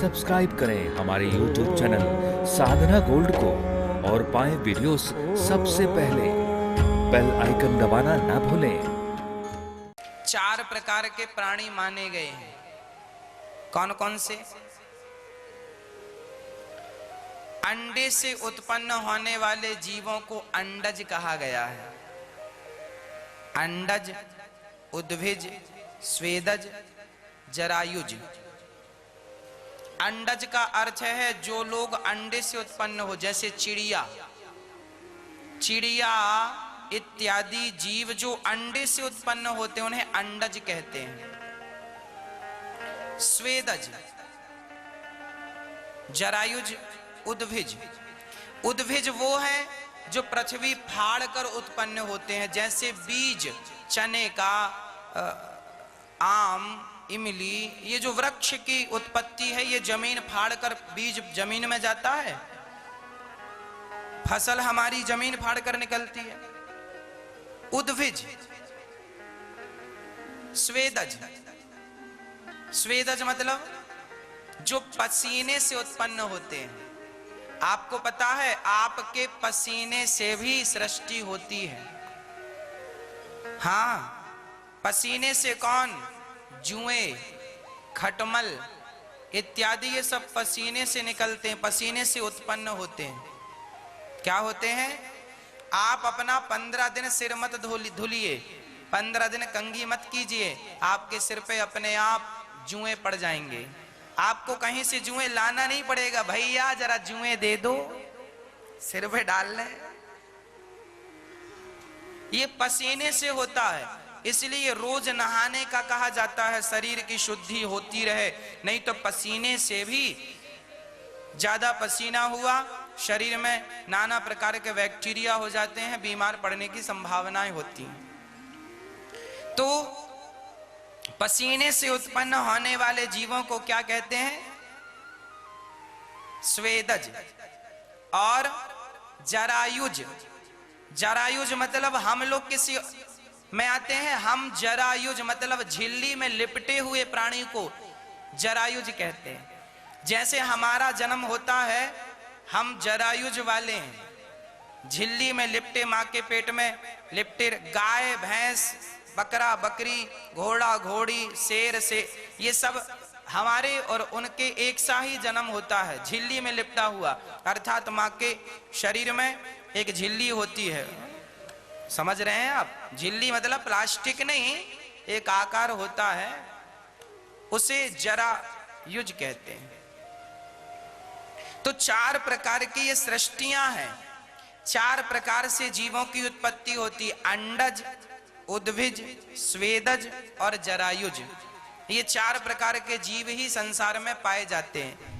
Subscribe करें हमारे YouTube channel साधना gold को और पाएं वीडियोस सबसे पहले। बेल आइकन दबाना ना भूलें। 4 प्रकार के प्राणी माने गए हैं। कौन कौन से? अंडे से उत्पन्न होने वाले जीवों को अंडज कहा गया है। अंडज, उद्भिज, स्वेदज, जरायुज। अंडज का अर्थ है जो लोग अंडे से उत्पन्न हो, जैसे चिड़िया इत्यादि जीव जो अंडे से उत्पन्न होते हैं उन्हें अंडज कहते हैं। स्वेदज, जरायुज, उद्भिज। उद्भिज वो है जो पृथ्वी फाड़ कर उत्पन्न होते हैं, जैसे बीज चने का, आम, इमली, ये जो वृक्ष की उत्पत्ति है ये जमीन फाड़ कर बीज जमीन में जाता है, फसल हमारी जमीन फाड़ कर निकलती है। उद्भिज। स्वेदज, स्वेदज मतलब जो पसीने से उत्पन्न होते हैं। आपको पता है आपके पसीने से भी सृष्टि होती है। हाँ, पसीने से कौन? जुएं, खटमल इत्यादि ये सब पसीने से निकलते हैं, पसीने से उत्पन्न होते हैं। क्या होते हैं? आप अपना 15 दिन सिर मत धुलिए, 15 दिन कंघी मत कीजिए, आपके सिर पे अपने आप जुएं पड़ जाएंगे। आपको कहीं से जुएं लाना नहीं पड़ेगा, भैया जरा जुएं दे दो, सिर पे डाल लें। ये पसीने से होता है, इसलिए रोज नहाने का कहा जाता है, शरीर की शुद्धि होती रहे। नहीं तो पसीने से भी ज्यादा पसीना हुआ शरीर में नाना प्रकार के बैक्टीरिया हो जाते हैं, बीमार पड़ने की संभावनाएं होती हैं। तो पसीने से उत्पन्न होने वाले जीवों को क्या कहते हैं? स्वेदज। और जरायुज। जरायुज मतलब हम लोग किसी में आते हैं, हम जरायुज मतलब झिल्ली में लिपटे हुए प्राणी को जरायुज कहते हैं। जैसे हमारा जन्म होता है, हम जरायुज वाले हैं, झिल्ली में लिपटे, माँ के पेट में लिपटे। गाय, भैंस, बकरा, बकरी, घोड़ा, घोड़ी, शेर से, ये सब हमारे और उनके एक सा ही जन्म होता है, झिल्ली में लिपटा हुआ। अर्थात माँ के शरीर में एक झिल्ली होती है। समझ रहे हैं आप? झिल्ली मतलब प्लास्टिक नहीं, एक आकार होता है, उसे जरायुज कहते हैं। तो 4 प्रकार की ये सृष्टियां हैं। 4 प्रकार से जीवों की उत्पत्ति होती है, अंडज, उद्भिज, स्वेदज और जरायुज। ये 4 प्रकार के जीव ही संसार में पाए जाते हैं।